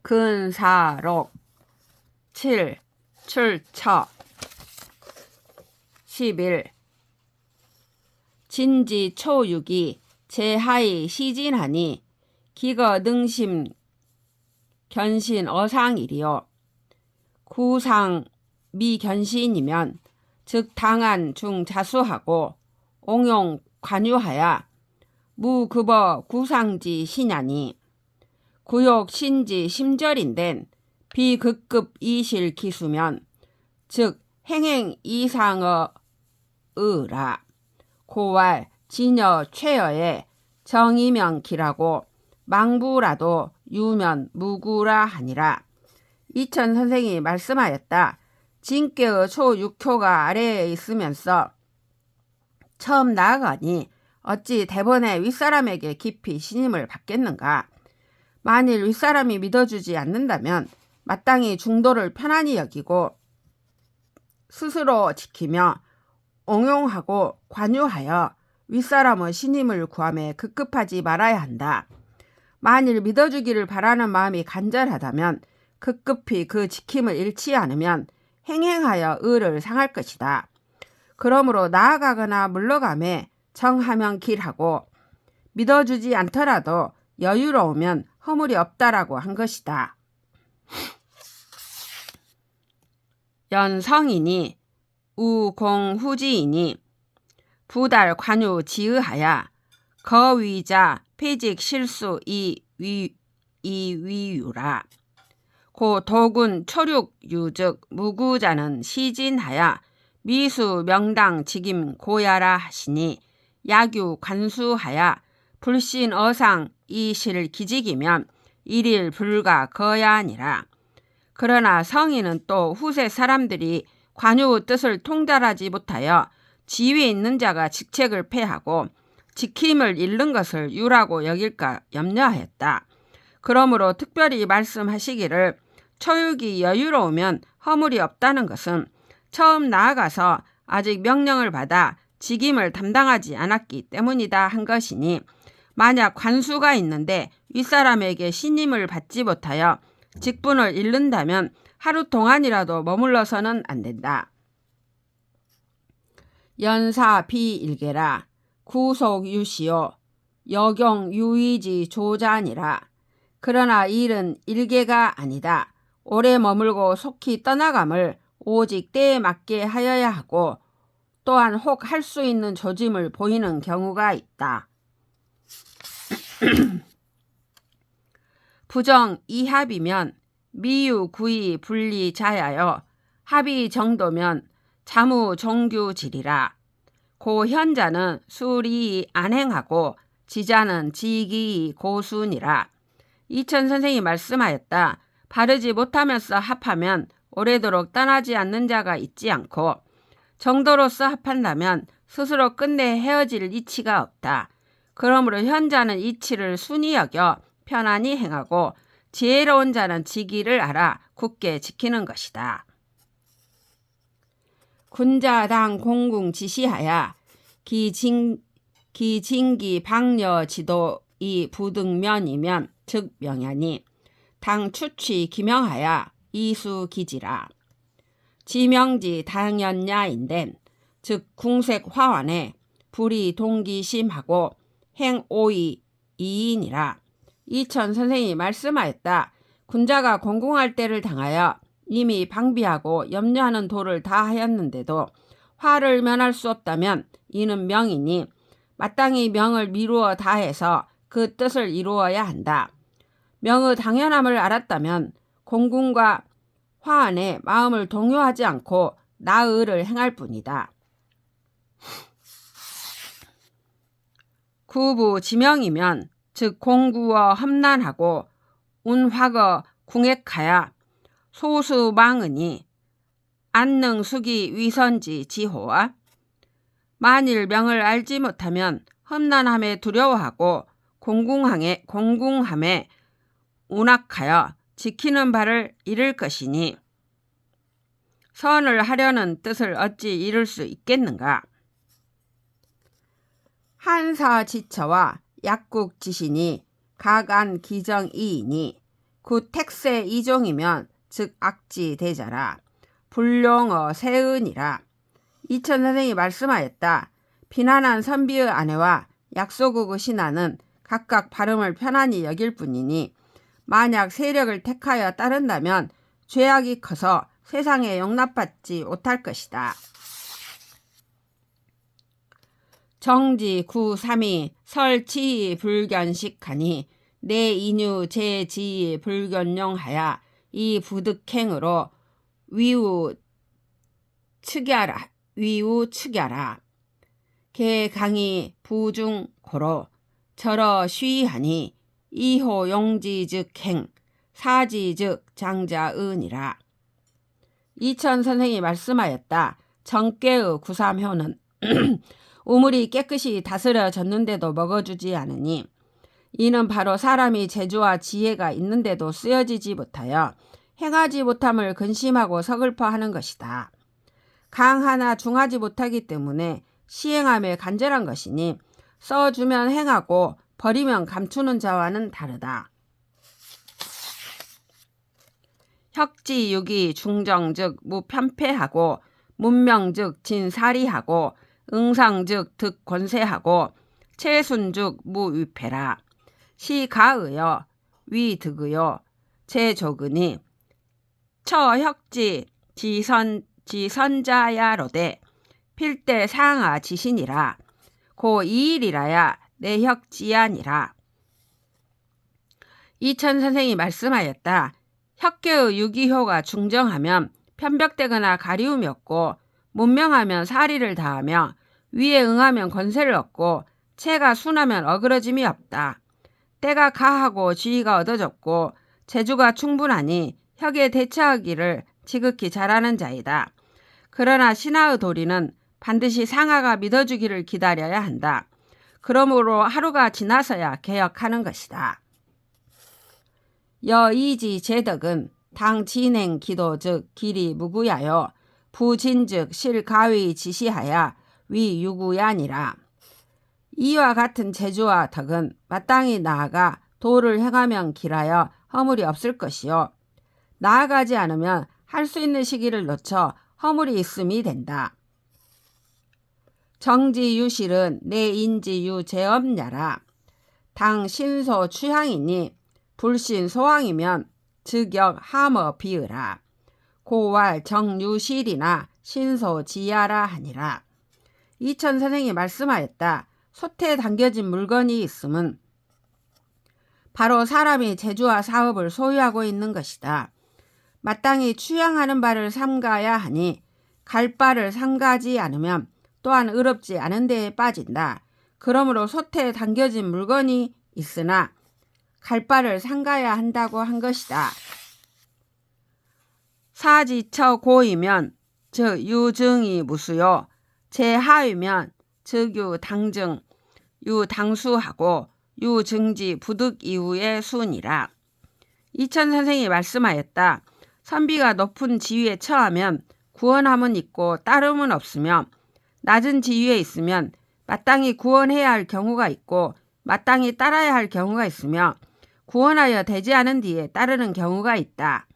근사록 7. 출처 11. 진지 초육이 제하이 시진하니 기거 능심 견신 어상이리요. 구상 미견신이면 즉 당한 중 자수하고 옹용 관유하야 무급어 구상지 시냐니 구욕 신지 심절인된 비극급 이실 기수면 즉 행행 이상어 의라 고왈 진여 최여의 정이명 기라고 망부라도 유면 무구라 하니라. 이천 선생이 말씀하였다. 진께의 초6효가 아래에 있으면서 처음 나아가니 어찌 대번에 윗사람에게 깊이 신임을 받겠는가. 만일 윗사람이 믿어주지 않는다면 마땅히 중도를 편안히 여기고 스스로 지키며 옹용하고 관유하여 윗사람의 신임을 구함에 급급하지 말아야 한다. 만일 믿어주기를 바라는 마음이 간절하다면 급급히 그 지킴을 잃지 않으면 행행하여 의를 상할 것이다. 그러므로 나아가거나 물러감에 정하면 길하고 믿어주지 않더라도 여유로우면 허물이 없다라고 한 것이다. 연성이니 우공후지이니 부달 관유 지의하야 거위자 폐직 실수 이위유라. 고 도군 초륙유즉 무구자는 시진하야 미수 명당 직임 고야라 하시니 야규 관수하야 불신 어상 이실 기직이면 일일 불가 거야니라. 그러나 성인은 또 후세 사람들이 관유 뜻을 통달하지 못하여 지위에 있는 자가 직책을 패하고 지킴을 잃는 것을 유라고 여길까 염려하였다. 그러므로 특별히 말씀하시기를 초육이 여유로우면 허물이 없다는 것은 처음 나아가서 아직 명령을 받아 직임을 담당하지 않았기 때문이다 한 것이니 만약 관수가 있는데 윗사람에게 신임을 받지 못하여 직분을 잃는다면 하루 동안이라도 머물러서는 안 된다. 연사 비일개라. 구속 유시오. 여경 유의지 조자니라. 그러나 일은 일개가 아니다. 오래 머물고 속히 떠나감을 오직 때에 맞게 하여야 하고 또한 혹 할 수 있는 조짐을 보이는 경우가 있다. 부정 이합이면 미유 구이 분리 자야여 합의 정도면 자무 종규지리라. 고 현자는 수리 안행하고 지자는 지기 고순이라. 이천 선생이 말씀하였다. 바르지 못하면서 합하면 오래도록 떠나지 않는 자가 있지 않고 정도로서 합한다면 스스로 끝내 헤어질 이치가 없다. 그러므로 현자는 이치를 순히 여겨 편안히 행하고 지혜로운 자는 지기를 알아 굳게 지키는 것이다. 군자당 공궁 지시하야 기징기 방려 지도이 부등면이면 즉 명야니 당 추취 기명하야 이수 기지라. 지명지 당연야인된 즉 궁색 화환에 불이 동기심하고 행오이 이인이라. 이천 선생이 말씀하였다. 군자가 공궁할 때를 당하여 이미 방비하고 염려하는 도를 다 하였는데도 화를 면할 수 없다면 이는 명이니 마땅히 명을 미루어 다해서 그 뜻을 이루어야 한다. 명의 당연함을 알았다면 공궁과 화안에 마음을 동요하지 않고 나의를 행할 뿐이다. 구부 지명이면 즉 공구어 험난하고 운화거 궁액하야 소수망으니 안능수기 위선지 지호와 만일 명을 알지 못하면 험난함에 두려워하고 공궁함에 운악하여 지키는 바를 잃을 것이니 선을 하려는 뜻을 어찌 이룰 수 있겠는가. 한사지처와 약국지신이 각안 기정이이니 구 택세 이종이면 즉 악지 대자라. 불용어 세은이라. 이천 선생이 말씀하였다. 비난한 선비의 아내와 약소국의 신하는 각각 발음을 편안히 여길 뿐이니 만약 세력을 택하여 따른다면 죄악이 커서 세상에 용납받지 못할 것이다. 정지 구3이 설치이 불견식하니 내 인유 제지이 불견용하야 이 부득행으로 위우 측야라. 개강이 부중고로 절어 쉬하니 이호 용지즉행 사지즉 장자은이라. 이천 선생이 말씀하였다. 정계의 구삼효는 우물이 깨끗이 다스려졌는데도 먹어주지 않으니 이는 바로 사람이 재주와 지혜가 있는데도 쓰여지지 못하여 행하지 못함을 근심하고 서글퍼하는 것이다. 강하나 중하지 못하기 때문에 시행함에 간절한 것이니 써주면 행하고 버리면 감추는 자와는 다르다. 혁지육이 중정즉 무편패하고 문명즉 진사리하고 응상즉 득권세하고 채순즉 무위패라. 시가의여 위득의여 제조근이 처혁지 지선자야로되 필대 상하 지신이라. 고 이일이라야 내혁지안이라. 이천 선생이 말씀하였다. 혁계의 유기효가 중정하면 편벽되거나 가리움이 없고 문명하면 사리를 다하며 위에 응하면 권세를 얻고 체가 순하면 어그러짐이 없다. 때가 가하고 지위가 얻어졌고 재주가 충분하니 혁에 대처하기를 지극히 잘하는 자이다. 그러나 신하의 도리는 반드시 상하가 믿어주기를 기다려야 한다. 그러므로 하루가 지나서야 개혁하는 것이다. 여이지 제덕은 당 진행 기도 즉 길이 무구야요 부진 즉 실가위 지시하야 위 유구야니라. 이와 같은 재주와 덕은 마땅히 나아가 도를 행하면 길하여 허물이 없을 것이요 나아가지 않으면 할 수 있는 시기를 놓쳐 허물이 있음이 된다. 정지유실은 내 인지유 제엄야라. 당 신소 취향이니 불신 소왕이면 즉역 함어 비으라. 고왈 정유실이나 신소 지야라 하니라. 이천 선생이 말씀하였다. 솥에 담겨진 물건이 있음은 바로 사람이 재주와 사업을 소유하고 있는 것이다. 마땅히 취향하는 바를 삼가야 하니 갈 바를 삼가지 않으면 또한 의롭지 않은 데에 빠진다. 그러므로 솥에 담겨진 물건이 있으나 갈 바를 삼가야 한다고 한 것이다. 사지처 고이면 즉 유증이 무수요 제하위면 즉 유당증 유당수하고 유증지 부득 이후의 순이라. 이천 선생이 말씀하였다. 선비가 높은 지위에 처하면 구원함은 있고 따름은 없으며 낮은 지위에 있으면 마땅히 구원해야 할 경우가 있고 마땅히 따라야 할 경우가 있으며 구원하여 되지 않은 뒤에 따르는 경우가 있다.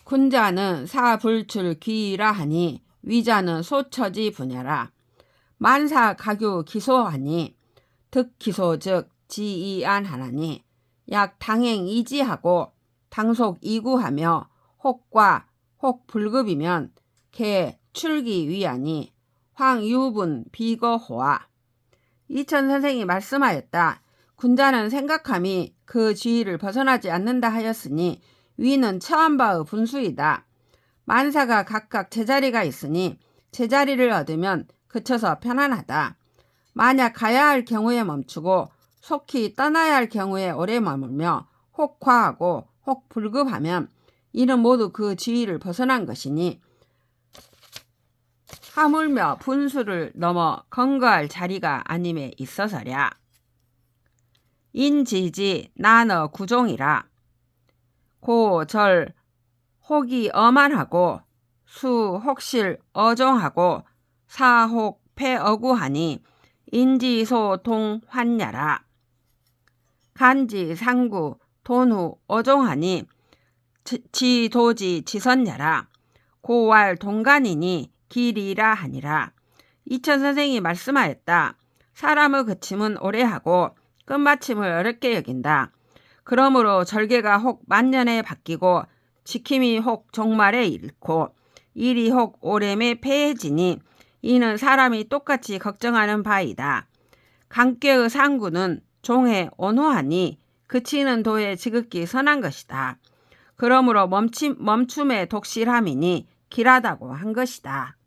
군자는 사불출 귀이라 하니 위자는 소처지 분야라. 만사 가교 기소하니 득기소 즉 지이안 하나니 약 당행 이지하고 당속 이구하며 혹과 혹 불급이면 개 출기 위하니 황유분 비거호와. 이천 선생이 말씀하였다. 군자는 생각함이 그 지위를 벗어나지 않는다 하였으니 위는 처한 바의 분수이다. 만사가 각각 제자리가 있으니 제자리를 얻으면 그쳐서 편안하다. 만약 가야 할 경우에 멈추고 속히 떠나야 할 경우에 오래 머물며 혹 과하고 혹 불급하면 이는 모두 그 지위를 벗어난 것이니 하물며 분수를 넘어 건거할 자리가 아님에 있어서랴. 인지지 나너 구종이라. 고 절 혹이 어만하고 수 혹실 어종하고 사 혹 패어구하니 인지소 동환야라. 간지 상구 돈후 어종하니 지도지 지선야라 고왈 동간이니 길이라 하니라. 이천 선생이 말씀하였다. 사람의 그침은 오래 하고 끝마침을 어렵게 여긴다. 그러므로 절개가 혹 만년에 바뀌고 지킴이 혹 종말에 잃고 일이 혹 오래매 패해지니 이는 사람이 똑같이 걱정하는 바이다. 강꾀의 상구는 종에 온호하니 그치는 도에 지극히 선한 것이다. 그러므로 멈춤의 독실함이니 길하다고 한 것이다.